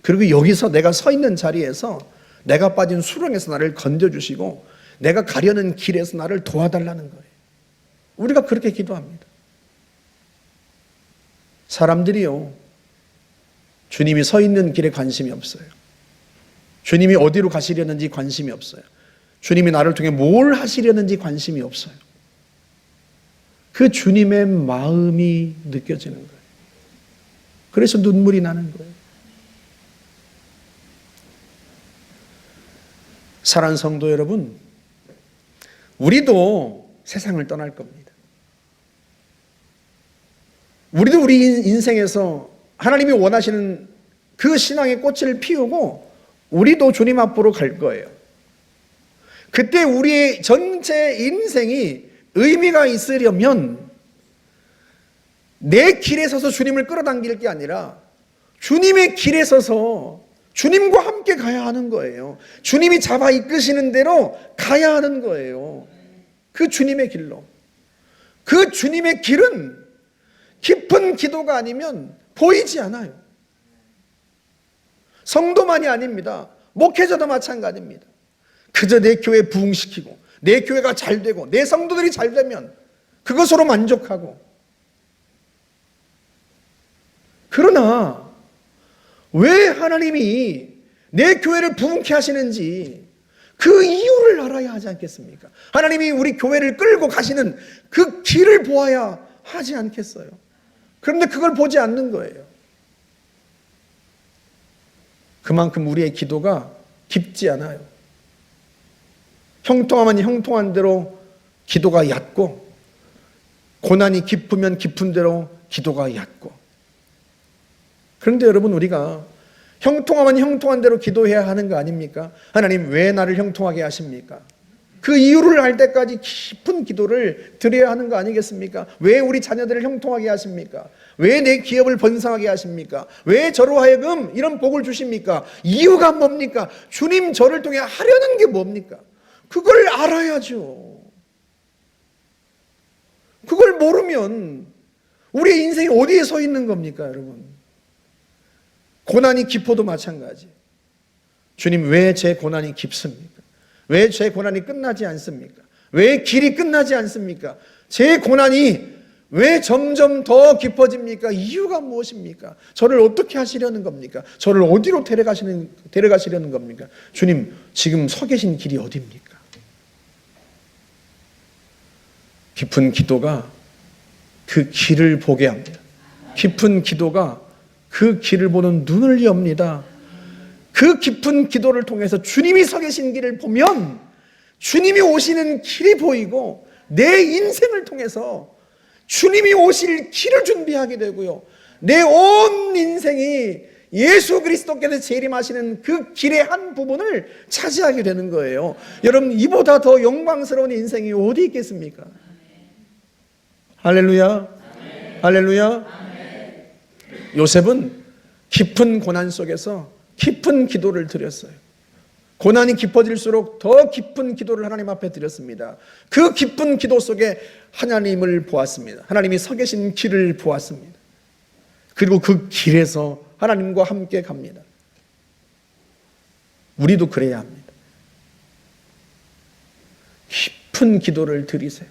그리고 여기서 내가 서 있는 자리에서 내가 빠진 수렁에서 나를 건져주시고 내가 가려는 길에서 나를 도와달라는 거예요. 우리가 그렇게 기도합니다. 사람들이요, 주님이 서 있는 길에 관심이 없어요. 주님이 어디로 가시려는지 관심이 없어요. 주님이 나를 통해 뭘 하시려는지 관심이 없어요. 그 주님의 마음이 느껴지는 거예요. 그래서 눈물이 나는 거예요. 사랑하는 성도 여러분, 우리도 세상을 떠날 겁니다. 우리도 우리 인생에서 하나님이 원하시는 그 신앙의 꽃을 피우고 우리도 주님 앞으로 갈 거예요. 그때 우리의 전체 인생이 의미가 있으려면 내 길에 서서 주님을 끌어당길 게 아니라 주님의 길에 서서 주님과 함께 가야 하는 거예요. 주님이 잡아 이끄시는 대로 가야 하는 거예요. 그 주님의 길로. 그 주님의 길은 깊은 기도가 아니면 보이지 않아요. 성도만이 아닙니다. 목회자도 마찬가지입니다. 그저 내 교회 부흥시키고 내 교회가 잘 되고 내 성도들이 잘 되면 그것으로 만족하고, 그러나 왜 하나님이 내 교회를 부흥케 하시는지 그 이유를 알아야 하지 않겠습니까? 하나님이 우리 교회를 끌고 가시는 그 길을 보아야 하지 않겠어요? 그런데 그걸 보지 않는 거예요. 그만큼 우리의 기도가 깊지 않아요. 형통하면 형통한 대로 기도가 얕고, 고난이 깊으면 깊은 대로 기도가 얕고. 그런데 여러분, 우리가 형통하면 형통한 대로 기도해야 하는 거 아닙니까? 하나님 왜 나를 형통하게 하십니까? 그 이유를 알 때까지 깊은 기도를 드려야 하는 거 아니겠습니까? 왜 우리 자녀들을 형통하게 하십니까? 왜 내 기업을 번성하게 하십니까? 왜 저로 하여금 이런 복을 주십니까? 이유가 뭡니까? 주님 저를 통해 하려는 게 뭡니까? 그걸 알아야죠. 그걸 모르면 우리의 인생이 어디에 서 있는 겁니까, 여러분? 고난이 깊어도 마찬가지. 주님 왜 제 고난이 깊습니까? 왜 제 고난이 끝나지 않습니까? 왜 길이 끝나지 않습니까? 제 고난이 왜 점점 더 깊어집니까? 이유가 무엇입니까? 저를 어떻게 하시려는 겁니까? 저를 어디로 데려가시려는 겁니까? 주님, 지금 서 계신 길이 어디입니까? 깊은 기도가 그 길을 보게 합니다. 깊은 기도가 그 길을 보는 눈을 엽니다. 그 깊은 기도를 통해서 주님이 서 계신 길을 보면 주님이 오시는 길이 보이고, 내 인생을 통해서 주님이 오실 길을 준비하게 되고요, 내 온 인생이 예수 그리스도께서 재림하시는 그 길의 한 부분을 차지하게 되는 거예요. 여러분, 이보다 더 영광스러운 인생이 어디 있겠습니까? 할렐루야, 할렐루야. 요셉은 깊은 고난 속에서 깊은 기도를 드렸어요. 고난이 깊어질수록 더 깊은 기도를 하나님 앞에 드렸습니다. 그 깊은 기도 속에 하나님을 보았습니다. 하나님이 서 계신 길을 보았습니다. 그리고 그 길에서 하나님과 함께 갑니다. 우리도 그래야 합니다. 깊은 기도를 드리세요.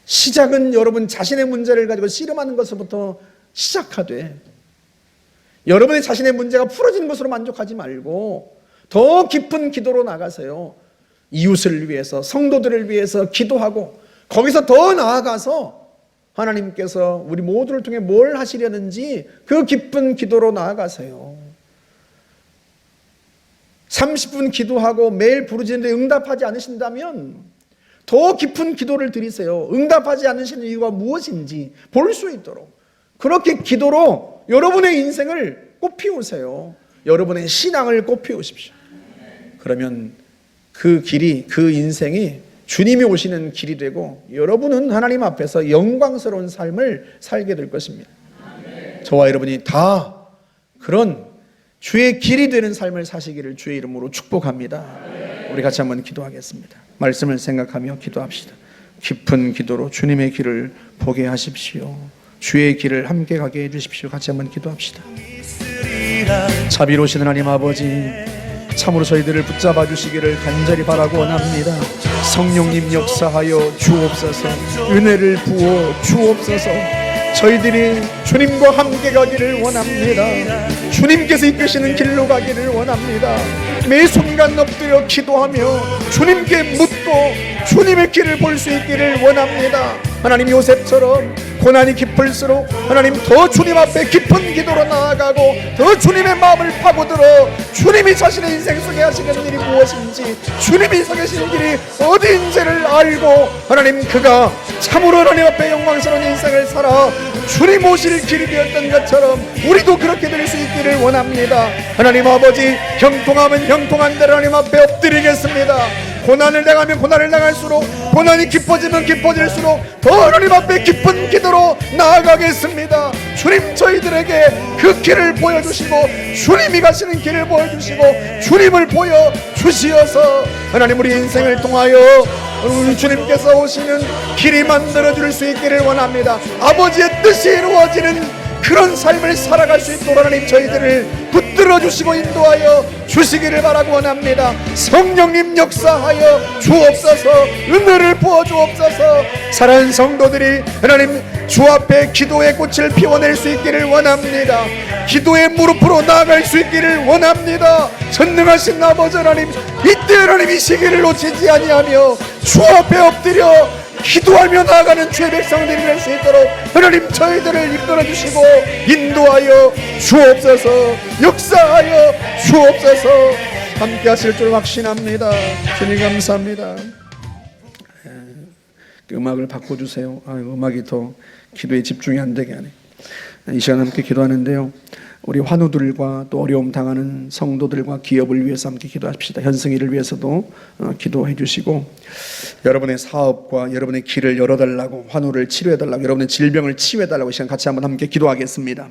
시작은 여러분 자신의 문제를 가지고 씨름하는 것부터 시작하되, 여러분의 자신의 문제가 풀어지는 것으로 만족하지 말고 더 깊은 기도로 나가세요. 이웃을 위해서, 성도들을 위해서 기도하고, 거기서 더 나아가서 하나님께서 우리 모두를 통해 뭘 하시려는지 그 깊은 기도로 나아가세요. 30분 기도하고 매일 부르짖는데 응답하지 않으신다면 더 깊은 기도를 드리세요. 응답하지 않으시는 이유가 무엇인지 볼 수 있도록. 그렇게 기도로 여러분의 인생을 꽃피우세요. 여러분의 신앙을 꽃피우십시오. 그러면 그 길이, 그 인생이 주님이 오시는 길이 되고, 여러분은 하나님 앞에서 영광스러운 삶을 살게 될 것입니다. 저와 여러분이 다 그런 주의 길이 되는 삶을 사시기를 주의 이름으로 축복합니다. 우리 같이 한번 기도하겠습니다. 말씀을 생각하며 기도합시다. 깊은 기도로 주님의 길을 보게 하십시오. 주의 길을 함께 가게 해주십시오. 같이 한번 기도합시다. 자비로우신 하나님 아버지, 참으로 저희들을 붙잡아 주시기를 간절히 바라고 원합니다. 성령님 역사하여 주옵소서. 은혜를 부어 주옵소서. 저희들이 주님과 함께 가기를 원합니다. 주님께서 이끄시는 길로 가기를 원합니다. 매 순간 엎드려 기도하며 주님께 묻고 주님의 길을 볼 수 있기를 원합니다. 하나님, 요셉처럼 고난이 깊을수록 하나님 더 주님 앞에 깊은 기도로 나아가고 더 주님의 마음을 파고들어 주님이 자신의 인생 속에 하시는 일이 무엇인지, 주님이 서 계신 길이 어디인지를 알고 하나님 그가 참으로 하나님 앞에 영광스러운 인생을 살아 주님 오실 길이 되었던 것처럼 우리도 그렇게 될 수 있기를 원합니다. 하나님 아버지, 형통하면 형통한 대로 하나님 앞에 엎드리겠습니다. 고난을 당하면 고난을 당할수록, 고난이 깊어지면 깊어질수록 더 하나님 앞에 깊은 기도로 나아가겠습니다. 주님, 저희들에게 그 길을 보여주시고 주님이 가시는 길을 보여주시고 주님을 보여주시어서 하나님 우리 인생을 통하여 주님께서 오시는 길이 만들어줄 수 있기를 원합니다. 아버지의 뜻이 이루어지는 그런 삶을 살아갈 수 있도록 하나님 저희들을 붙들어 주시고 인도하여 주시기를 바라고 원합니다. 성령님 역사하여 주옵소서. 은혜를 부어 주옵소서. 사랑하는 성도들이 하나님 주 앞에 기도의 꽃을 피워낼 수 있기를 원합니다. 기도의 무릎으로 나아갈 수 있기를 원합니다. 전능하신 아버지 하나님, 이때 하나님 이 시기를 놓치지 아니하며 주 앞에 엎드려 기도하며 나아가는 주의 백성들이 될 수 있도록 하나님 저희들을 이끌어 주시고 인도하여 주옵소서. 역사하여 주옵소서. 함께 하실 줄 확신합니다. 주님 감사합니다. 음악을 바꿔주세요. 음악이 더 기도에 집중이 안 되게 하네. 이 시간 함께 기도하는데요, 우리 환우들과 또 어려움 당하는 성도들과 기업을 위해서 함께 기도합시다. 현승이를 위해서도 기도해 주시고, 여러분의 사업과 여러분의 길을 열어달라고, 환우를 치료해달라고, 여러분의 질병을 치유해달라고 이 시간 같이 한번 함께 기도하겠습니다.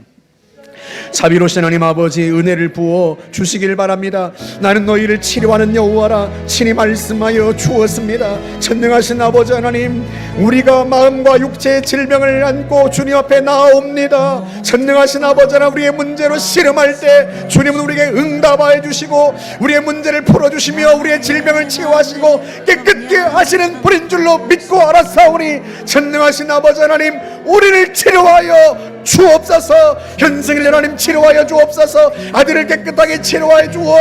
자비로우신 하나님 아버지, 은혜를 부어 주시길 바랍니다. 나는 너희를 치료하는 여호와라 친히 말씀하여 주었습니다. 전능하신 아버지 하나님, 우리가 마음과 육체의 질병을 안고 주님 앞에 나아옵니다. 전능하신 아버지 하나님, 우리의 문제로 씨름할 때 주님은 우리에게 응답하여 주시고 우리의 문제를 풀어주시며 우리의 질병을 치유하시고 깨끗게 하시는 분인 줄로 믿고 알았사오니, 전능하신 아버지 하나님, 우리를 치료하여 주옵소서. 현승일 하나님 치료하여 주옵소서. 아들을 깨끗하게 치료하여 주어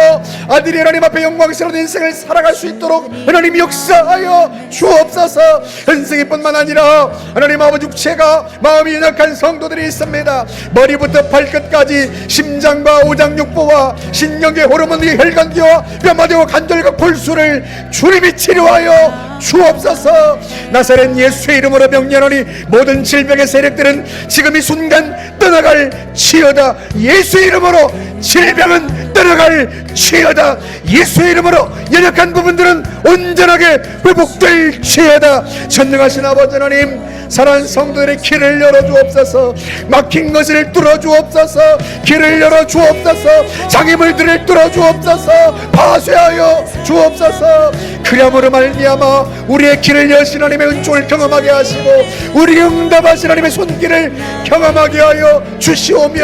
아들이 하나님 앞에 영광스러운 인생을 살아갈 수 있도록 하나님 역사하여 주옵소서. 현승이뿐만 아니라 하나님 아버지, 육체가 마음이 연약한 성도들이 있습니다. 머리부터 발끝까지 심장과 오장육부와 신경계 호르몬의 혈관기와 뼈마디와 관절과 골수를 주님이 치료하여 주옵소서. 나사렛 예수의 이름으로 명령하니 모든 질병의 세력들은 지금 이 순간 떠나갈 치여다. 예수의 이름으로 질병은 떠나갈 치여다. 예수의 이름으로 연약한 부분들은 온전하게 회복될 치여다. 전능하신 아버지 하나님, 사랑하는 성도들의 길을 열어주옵소서. 막힌 것을 뚫어주옵소서. 길을 열어주옵소서. 장애물들을 뚫어주옵소서. 파쇄하여 주옵소서. 그리함으로 말미암아 우리의 길을 여신 하나님의 은총을 경험하게 하시고 우리 응답하신 하나님의 손길을 경험하게 하여 주시오며,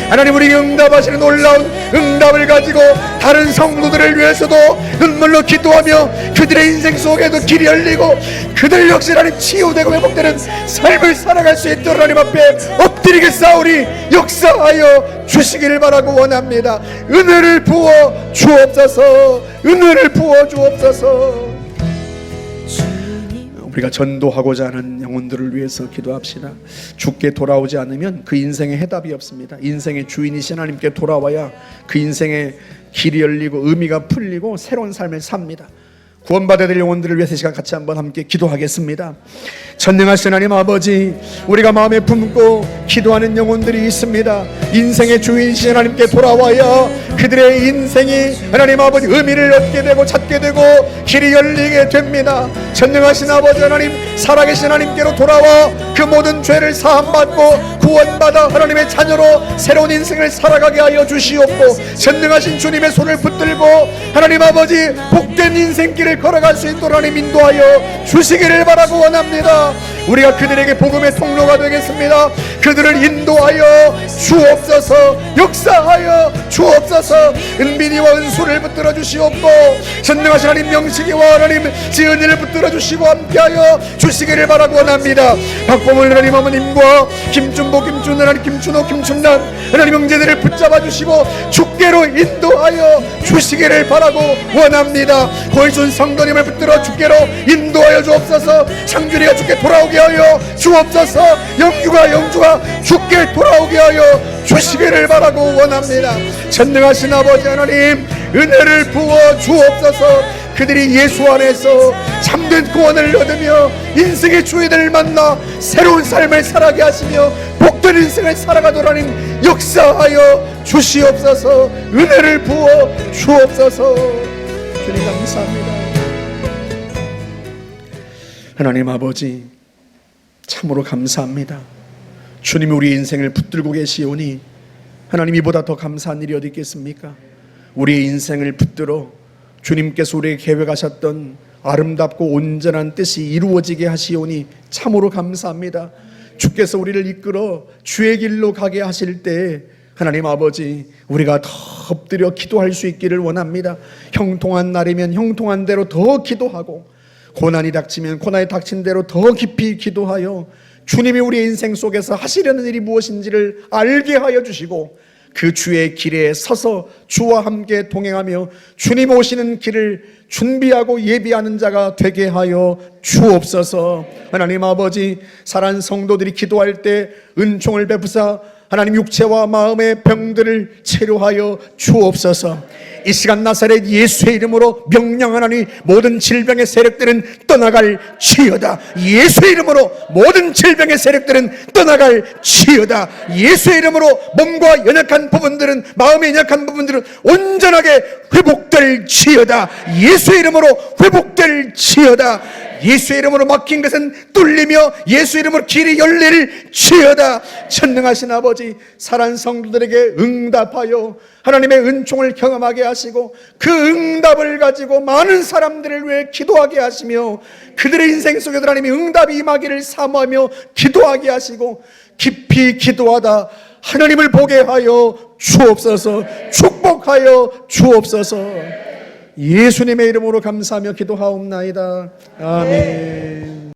하나님 우리 응답하시는 놀라운 응답을 가지고 다른 성도들을 위해서도 눈물로 기도하며 그들의 인생 속에도 길이 열리고 그들 역시 하나님 치유되고 회복되는 삶을 살아갈 수 있도록 하나님 앞에 엎드리겠사오니 역사하여 주시기를 바라고 원합니다. 은혜를 부어 주옵소서. 은혜를 부어 주옵소서. 우리가 전도하고자 하는 영혼들을 위해서 기도합시다. 주께 돌아오지 않으면 그 인생에 해답이 없습니다. 인생의 주인이신 하나님께 돌아와야 그 인생의 길이 열리고 의미가 풀리고 새로운 삶을 삽니다. 구원받아야 될 영혼들을 위해서 이 시간 같이 한번 함께 기도하겠습니다. 전능하신 하나님 아버지, 우리가 마음에 품고 기도하는 영혼들이 있습니다. 인생의 주인이신 하나님께 돌아와야 그들의 인생이 하나님 아버지 의미를 얻게 되고 찾게 되고 길이 열리게 됩니다. 전능하신 아버지 하나님, 살아계신 하나님께로 돌아와 그 모든 죄를 사함받고 구원받아 하나님의 자녀로 새로운 인생을 살아가게 하여 주시옵고, 전능하신 주님의 손을 붙들고 하나님 아버지 복된 인생길을 걸어갈 수 있도록 하나님 인도하여 주시기를 바라고 원합니다. 우리가 그들에게 복음의 통로가 되겠습니다. 그들을 인도하여 주옵소서, 역사하여 주옵소서. 은빈이와 은수를 붙들어 주시옵고, 전능하신 하나님 명식이와 하나님 지은이를 붙들어 주시고 함께하여 주시기를 바라고 원합니다. 박보물 하나님 어머님과 김준보, 김준은 하나님, 김준호, 김춘남 하나님 형제들을 붙잡아 주시고 주께로 인도하여 주시기를 바라고 원합니다. 고일순 성도님을 붙들어 주께로 인도하여 주옵소서. 상준이가 주께 돌아오게 하여 주옵소서. 영주가 주께 돌아오게 하여 주시기를 바라고 원합니다. 전능하신 아버지 하나님, 은혜를 부어 주옵소서. 그들이 예수 안에서 참된 구원을 얻으며 인생의 주인을 만나 새로운 삶을 살아가게 하시며 복된 인생을 살아가도록 하나님 역사하여 주시옵소서. 은혜를 부어 주옵소서. 주님 감사합니다. 하나님 아버지, 참으로 감사합니다. 주님이 우리 인생을 붙들고 계시오니 하나님, 이보다 더 감사한 일이 어디 있겠습니까? 우리의 인생을 붙들어 주님께서 우리에게 계획하셨던 아름답고 온전한 뜻이 이루어지게 하시오니 참으로 감사합니다. 주께서 우리를 이끌어 주의 길로 가게 하실 때 하나님 아버지, 우리가 더 엎드려 기도할 수 있기를 원합니다. 형통한 날이면 형통한 대로 더 기도하고, 고난이 닥치면 고난이 닥친 대로 더 깊이 기도하여 주님이 우리 인생 속에서 하시려는 일이 무엇인지를 알게 하여 주시고, 그 주의 길에 서서 주와 함께 동행하며 주님 오시는 길을 준비하고 예비하는 자가 되게 하여 주옵소서. 하나님 아버지, 사랑하는 성도들이 기도할 때 은총을 베푸사 하나님 육체와 마음의 병들을 치료하여 주옵소서. 이 시간 나사렛 예수의 이름으로 명령하나니 모든 질병의 세력들은 떠나갈 지어다. 예수의 이름으로 모든 질병의 세력들은 떠나갈 지어다. 예수의 이름으로 몸과 연약한 부분들은, 마음의 연약한 부분들은 온전하게 회복될 지어다. 예수의 이름으로 회복될 지어다. 예수의 이름으로 막힌 것은 뚫리며 예수의 이름으로 길이 열릴 지어다. 전능하신 아버지, 사랑하는 성도들에게 응답하여 하나님의 은총을 경험하게 하시고 그 응답을 가지고 많은 사람들을 위해 기도하게 하시며 그들의 인생 속에 하나님이 응답이 임하기를 사모하며 기도하게 하시고, 깊이 기도하다 하나님을 보게 하여 주옵소서. 축복하여 주옵소서. 예수님의 이름으로 감사하며 기도하옵나이다. 아멘.